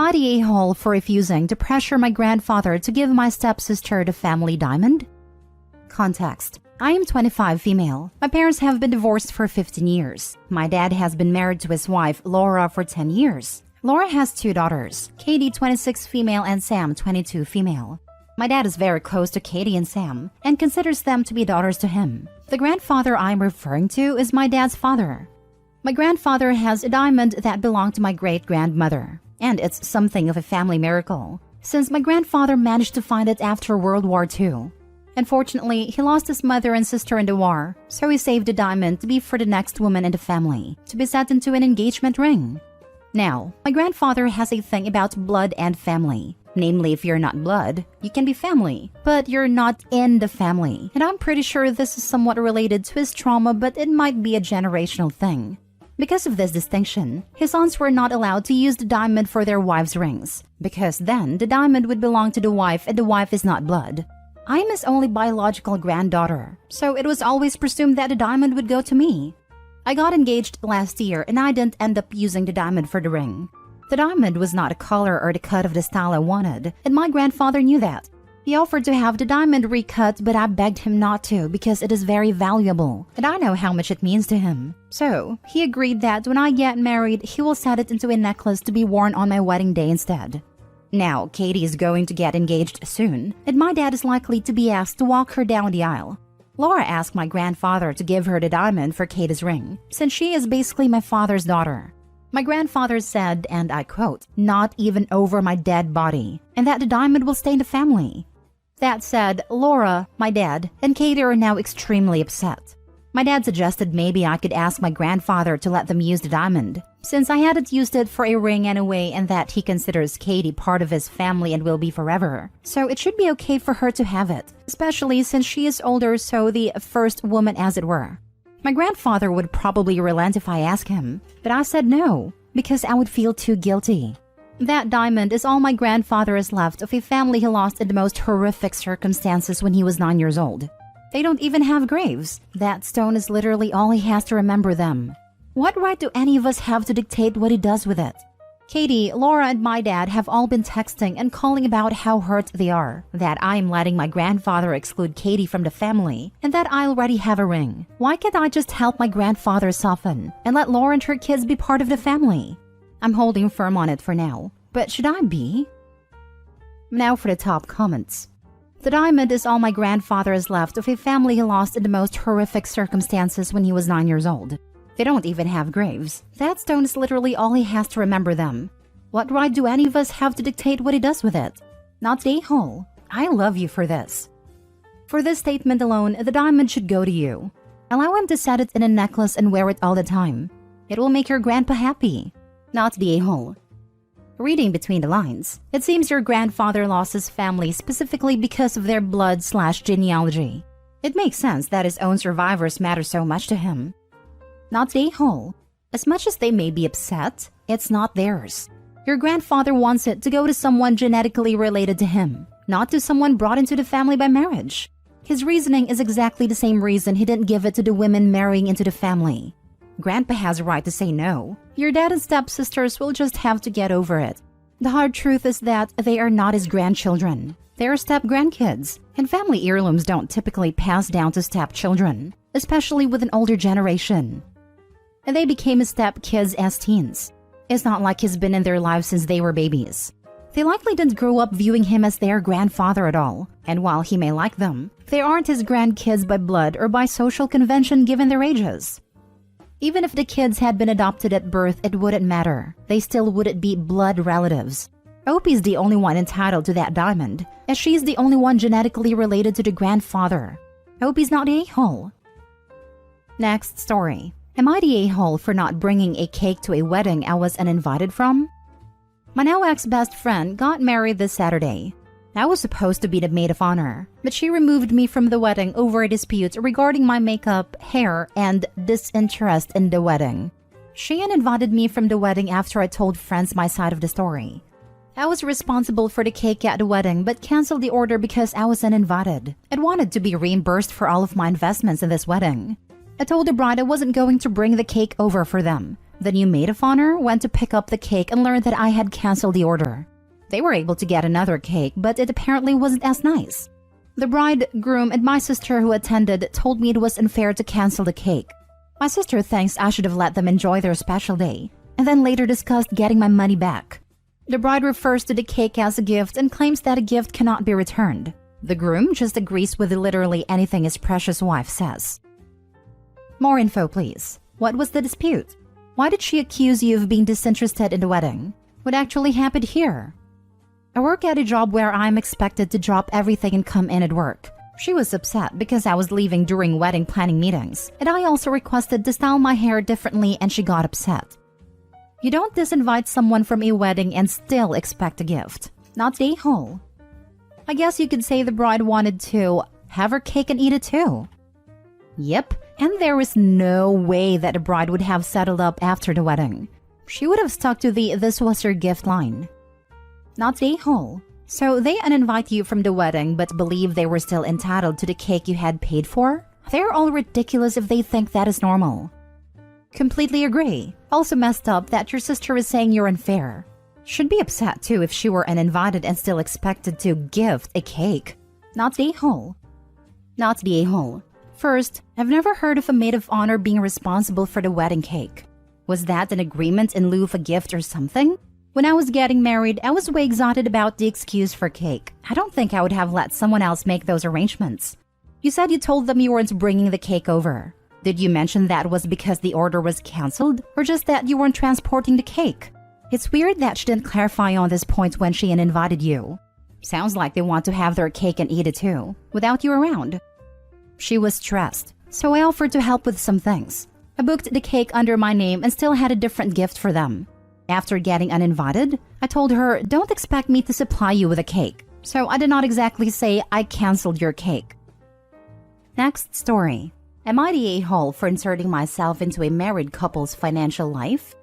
Am I the a-hole for refusing to pressure my grandfather to give my stepsister the family diamond? Context. I am 25 female. My parents have been divorced for 15 years. My dad has been married to his wife, Laura, for 10 years. Laura has 2 daughters, Katie 26 female and Sam 22 female. My dad is very close to Katie and Sam and considers them to be daughters to him. The grandfather I'm referring to is my dad's father. My grandfather has a diamond that belonged to my great-grandmother, and it's something of a family miracle, since my grandfather managed to find it after World War II. Unfortunately, he lost his mother and sister in the war, so he saved the diamond to be for the next woman in the family, to be set into an engagement ring. Now, my grandfather has a thing about blood and family. Namely, if you're not blood, you can be family, but you're not in the family. And I'm pretty sure this is somewhat related to his trauma, but it might be a generational thing. Because of this distinction, his aunts were not allowed to use the diamond for their wives' rings, because then the diamond would belong to the wife and the wife is not blood. I am his only biological granddaughter, so it was always presumed that the diamond would go to me. I got engaged last year and I didn't end up using the diamond for the ring. The diamond was not a color or the cut of the style I wanted, and my grandfather knew that. He offered to have the diamond recut, but I begged him not to because it is very valuable, and I know how much it means to him. So, he agreed that when I get married, he will set it into a necklace to be worn on my wedding day instead. Now, Katie is going to get engaged soon, and my dad is likely to be asked to walk her down the aisle. Laura asked my grandfather to give her the diamond for Katie's ring, since she is basically my father's daughter. My grandfather said, and I quote, "Not even over my dead body," and that the diamond will stay in the family. That said, Laura, my dad, and Katie are now extremely upset. My dad suggested maybe I could ask my grandfather to let them use the diamond, since I hadn't used it for a ring anyway and that he considers Katie part of his family and will be forever. So it should be okay for her to have it, especially since she is older, so the first woman as it were. My grandfather would probably relent if I asked him, but I said no, because I would feel too guilty. That diamond is all my grandfather has left of a family he lost in the most horrific circumstances when he was 9 years old. They don't even have graves. That stone is literally all he has to remember them. What right do any of us have to dictate what he does with it? Katie, Laura, and my dad have all been texting and calling about how hurt they are, that I'm letting my grandfather exclude Katie from the family, and that I already have a ring. Why can't I just help my grandfather soften and let Laura and her kids be part of the family? I'm holding firm on it for now, but should I be? Now for the top comments. The diamond is all my grandfather has left of a family he lost in the most horrific circumstances when he was 9 years old. They don't even have graves. That stone is literally all he has to remember them. What right do any of us have to dictate what he does with it? Not the a-hole. I love you for this. For this statement alone, the diamond should go to you. Allow him to set it in a necklace and wear it all the time. It will make your grandpa happy. Not the a-hole. Reading between the lines, it seems your grandfather lost his family specifically because of their blood/genealogy. It makes sense that his own survivors matter so much to him. Not the a-hole. As much as they may be upset, it's not theirs. Your grandfather wants it to go to someone genetically related to him, not to someone brought into the family by marriage. His reasoning is exactly the same reason he didn't give it to the women marrying into the family. Grandpa has a right to say no. Your dad and stepsisters will just have to get over it. The hard truth is that they are not his grandchildren. They are step-grandkids, and family heirlooms don't typically pass down to stepchildren, especially with an older generation. And they became his step-kids as teens. It's not like he's been in their lives since they were babies. They likely didn't grow up viewing him as their grandfather at all, and while he may like them, they aren't his grandkids by blood or by social convention given their ages. Even if the kids had been adopted at birth, it wouldn't matter. They still wouldn't be blood relatives. Opie's the only one entitled to that diamond, as she's the only one genetically related to the grandfather. Opie's not the a-hole. Next story. Am I the a-hole for not bringing a cake to a wedding I was uninvited from? My now ex-best friend got married this Saturday. I was supposed to be the maid of honor, but she removed me from the wedding over a dispute regarding my makeup, hair, and disinterest in the wedding. She uninvited me from the wedding after I told friends my side of the story. I was responsible for the cake at the wedding but canceled the order because I was uninvited and wanted to be reimbursed for all of my investments in this wedding. I told the bride I wasn't going to bring the cake over for them, The new maid of honor went to pick up the cake and learned that I had canceled the order. They were able to get another cake, but it apparently wasn't as nice. The bride, groom, and my sister who attended told me it was unfair to cancel the cake. My sister thinks I should have let them enjoy their special day, and then later discussed getting my money back. The bride refers to the cake as a gift and claims that a gift cannot be returned. The groom just agrees with literally anything his precious wife says. More info, please. What was the dispute? Why did she accuse you of being disinterested in the wedding? What actually happened here? I work at a job where I'm expected to drop everything and come in at work. She was upset because I was leaving during wedding planning meetings, and I also requested to style my hair differently and she got upset. You don't disinvite someone from a wedding and still expect a gift. Not the whole. I guess you could say the bride wanted to have her cake and eat it too. Yep, and there was no way that the bride would have settled up after the wedding. She would have stuck to the "this was your gift" line. Not the whole. So they uninvite you from the wedding but believe they were still entitled to the cake you had paid for? They're all ridiculous if they think that is normal. Completely agree. Also messed up that your sister is saying you're unfair. Should be upset too if she were uninvited and still expected to gift a cake. Not the whole. Not the whole. First, I've never heard of a maid of honor being responsible for the wedding cake. Was that an agreement in lieu of a gift or something? When I was getting married, I was way excited about the excuse for cake. I don't think I would have let someone else make those arrangements. You said you told them you weren't bringing the cake over. Did you mention that was because the order was canceled, or just that you weren't transporting the cake? It's weird that she didn't clarify on this point when she uninvited you. Sounds like they want to have their cake and eat it too, without you around. She was stressed, so I offered to help with some things. I booked the cake under my name and still had a different gift for them. After getting uninvited, I told her, don't expect me to supply you with a cake. So I did not exactly say I canceled your cake. Next story. Am I the a-hole for inserting myself into a married couple's financial life?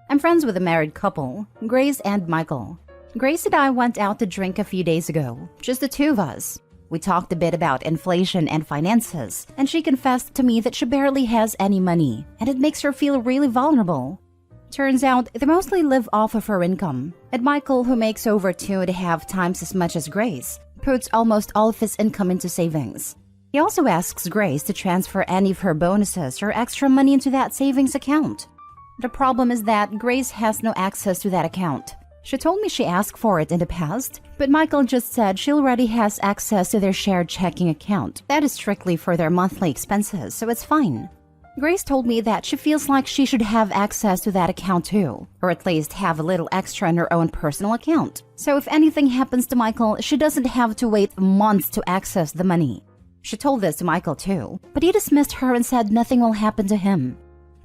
I'm friends with a married couple, Grace and Michael. Grace and I went out to drink a few days ago, just the two of us. We talked a bit about inflation and finances, and she confessed to me that she barely has any money, and it makes her feel really vulnerable. Turns out, they mostly live off of her income, and Michael, who makes over 2.5 times as much as Grace, puts almost all of his income into savings. He also asks Grace to transfer any of her bonuses or extra money into that savings account. The problem is that Grace has no access to that account. She told me she asked for it in the past, but Michael just said she already has access to their shared checking account. That is strictly for their monthly expenses, so it's fine. Grace told me that she feels like she should have access to that account too, or at least have a little extra in her own personal account. So if anything happens to Michael, she doesn't have to wait months to access the money. She told this to Michael too, but he dismissed her and said nothing will happen to him.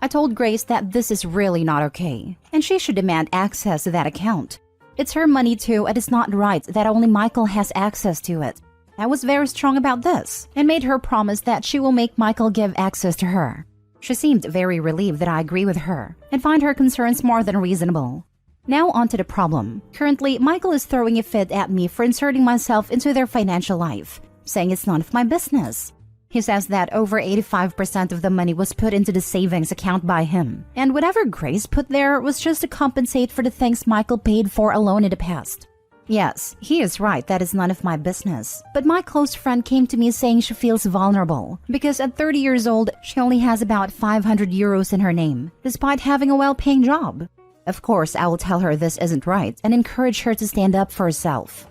I told Grace that this is really not okay, and she should demand access to that account. It's her money too, and it's not right that only Michael has access to it. I was very strong about this, and made her promise that she will make Michael give access to her. She seemed very relieved that I agree with her, and find her concerns more than reasonable. Now on to the problem. Currently, Michael is throwing a fit at me for inserting myself into their financial life, saying it's none of my business. He says that over 85% of the money was put into the savings account by him, and whatever Grace put there was just to compensate for the things Michael paid for alone in the past. Yes, he is right that is none of my business, but my close friend came to me saying she feels vulnerable because at 30 years old, she only has about 500 euros in her name, despite having a well-paying job. Of course, I will tell her this isn't right and encourage her to stand up for herself.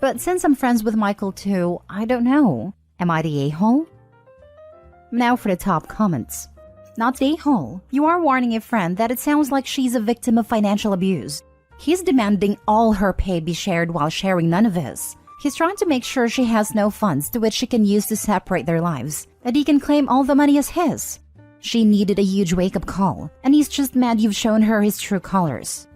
But since I'm friends with Michael too, I don't know. Am I the a-hole? Now for the top comments. Not the a-hole. You are warning a friend that it sounds like she's a victim of financial abuse. He's demanding all her pay be shared while sharing none of his. He's trying to make sure she has no funds to which she can use to separate their lives, and he can claim all the money as his. She needed a huge wake-up call, and he's just mad you've shown her his true colors.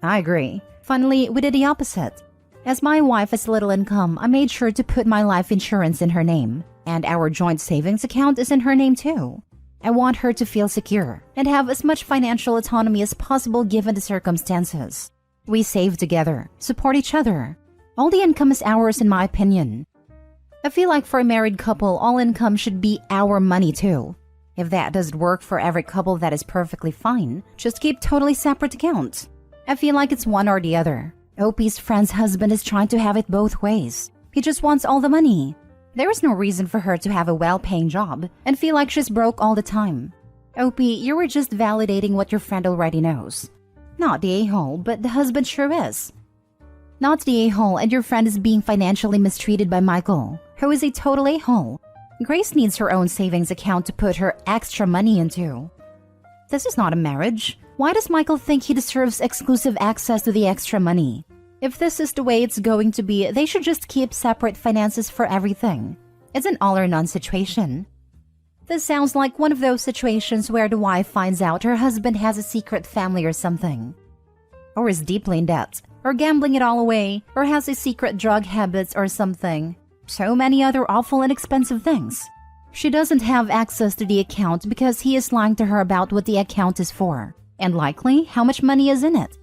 I agree. Finally, we did the opposite. As my wife has little income, I made sure to put my life insurance in her name, and our joint savings account is in her name too. I want her to feel secure and have as much financial autonomy as possible given the circumstances. We save together, support each other. All the income is ours in my opinion. I feel like for a married couple, all income should be our money too. If that doesn't work for every couple, that is perfectly fine. Just keep totally separate accounts. I feel like it's one or the other. OP's friend's husband is trying to have it both ways. He just wants all the money. There is no reason for her to have a well-paying job and feel like she's broke all the time. OP, you were just validating what your friend already knows. Not the a-hole, but the husband sure is. Not the a-hole, and your friend is being financially mistreated by Michael, who is a total a-hole. Grace needs her own savings account to put her extra money into. This is not a marriage. Why does Michael think he deserves exclusive access to the extra money? If this is the way it's going to be, they should just keep separate finances for everything. It's an all-or-none situation. This sounds like one of those situations where the wife finds out her husband has a secret family or something. Or is deeply in debt, or gambling it all away, or has a secret drug habits or something. So many other awful and expensive things. She doesn't have access to the account because he is lying to her about what the account is for, and likely how much money is in it.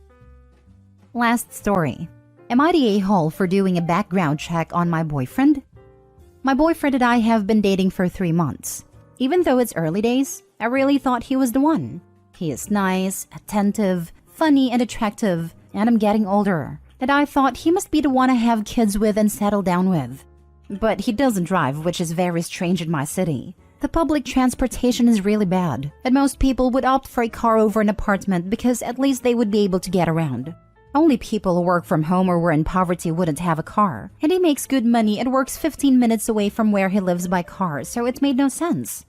Last story. Am I the a-hole for doing a background check on my boyfriend? My boyfriend and I have been dating for 3 months. Even though it's early days, I really thought he was the one. He is nice, attentive, funny, and attractive, and I'm getting older, and I thought he must be the one I have kids with and settle down with. But he doesn't drive, which is very strange in my city. The public transportation is really bad, and most people would opt for a car over an apartment because at least they would be able to get around. Only people who work from home or were in poverty wouldn't have a car, and he makes good money and works 15 minutes away from where he lives by car, so it made no sense.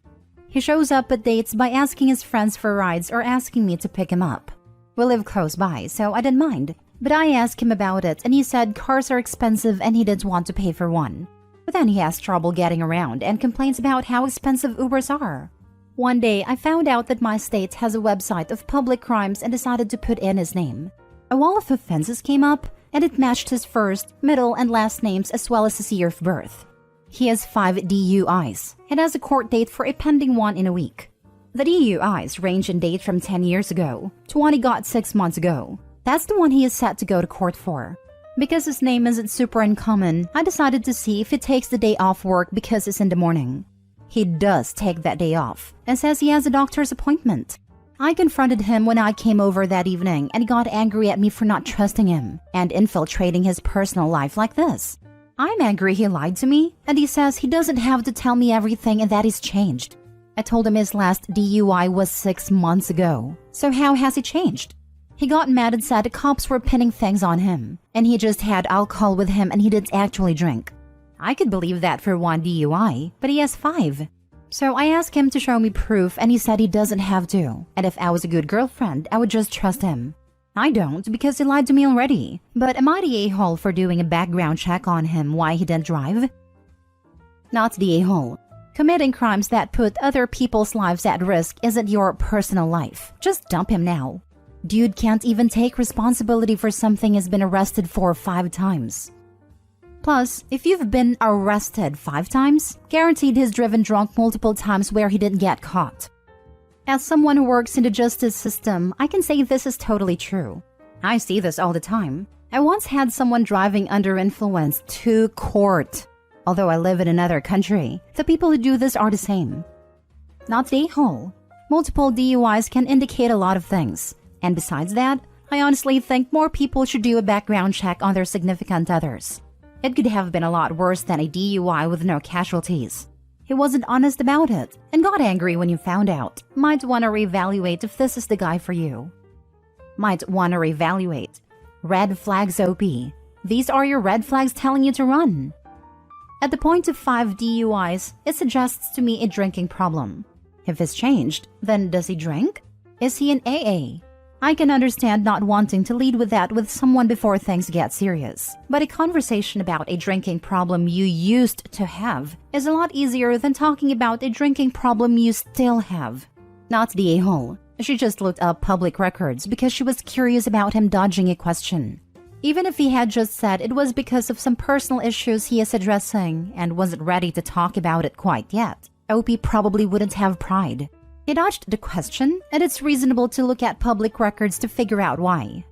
He shows up at dates by asking his friends for rides or asking me to pick him up. We live close by, so I didn't mind, but I asked him about it and he said cars are expensive and he didn't want to pay for one. But then he has trouble getting around and complains about how expensive Ubers are. One day, I found out that my state has a website of public crimes and decided to put in his name. A wall of offenses came up, and it matched his first, middle, and last names as well as his year of birth. He has 5 DUIs and has a court date for a pending one in a week. The DUIs range in date from 10 years ago to one he got 6 months ago. That's the one he is set to go to court for. Because his name isn't super uncommon, I decided to see if he takes the day off work because it's in the morning. He does take that day off and says he has a doctor's appointment. I confronted him when I came over that evening and he got angry at me for not trusting him and infiltrating his personal life like this. I'm angry he lied to me and he says he doesn't have to tell me everything and that he's changed. I told him his last DUI was 6 months ago. So how has he changed? He got mad and said the cops were pinning things on him, and he just had alcohol with him and he didn't actually drink. I could believe that for 1 DUI, but he has 5. So I asked him to show me proof and he said he doesn't have to, and if I was a good girlfriend, I would just trust him. I don't because he lied to me already, but am I the a-hole for doing a background check on him why he didn't drive? Not the a-hole. Committing crimes that put other people's lives at risk isn't your personal life. Just dump him now. Dude can't even take responsibility for something he's been arrested for 5 times. Plus, if you've been arrested 5 times, guaranteed he's driven drunk multiple times where he didn't get caught. As someone who works in the justice system, I can say this is totally true. I see this all the time. I once had someone driving under influence to court. Although I live in another country, the people who do this are the same. Not the a-hole. Multiple DUIs can indicate a lot of things. And besides that, I honestly think more people should do a background check on their significant others. It could have been a lot worse than a DUI with no casualties. He wasn't honest about it and got angry when you found out. Might want to reevaluate if this is the guy for you. Might want to reevaluate. Red flags OP. These are your red flags telling you to run. At the point of 5 DUIs, it suggests to me a drinking problem. If it's changed, then does he drink? Is he in AA? I can understand not wanting to lead with that with someone before things get serious, but a conversation about a drinking problem you used to have is a lot easier than talking about a drinking problem you still have. Not the a-hole. She just looked up public records because she was curious about him dodging a question. Even if he had just said it was because of some personal issues he is addressing and wasn't ready to talk about it quite yet, OP probably wouldn't have pride. He dodged the question, and it's reasonable to look at public records to figure out why.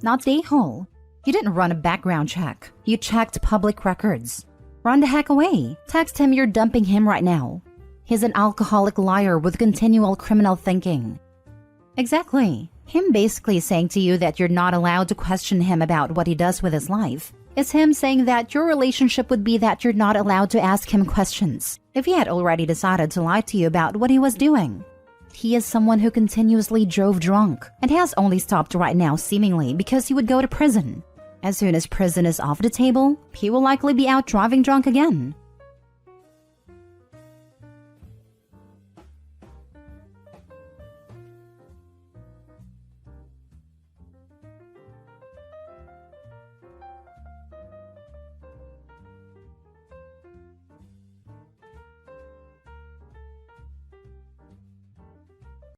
Not the a-hole. You didn't run a background check. You checked public records. Run the heck away. Text him you're dumping him right now. He's an alcoholic liar with continual criminal thinking. Exactly. Him basically saying to you that you're not allowed to question him about what he does with his life. It's him saying that your relationship would be that you're not allowed to ask him questions if he had already decided to lie to you about what he was doing. He is someone who continuously drove drunk and has only stopped right now seemingly because he would go to prison. As soon as prison is off the table, he will likely be out driving drunk again.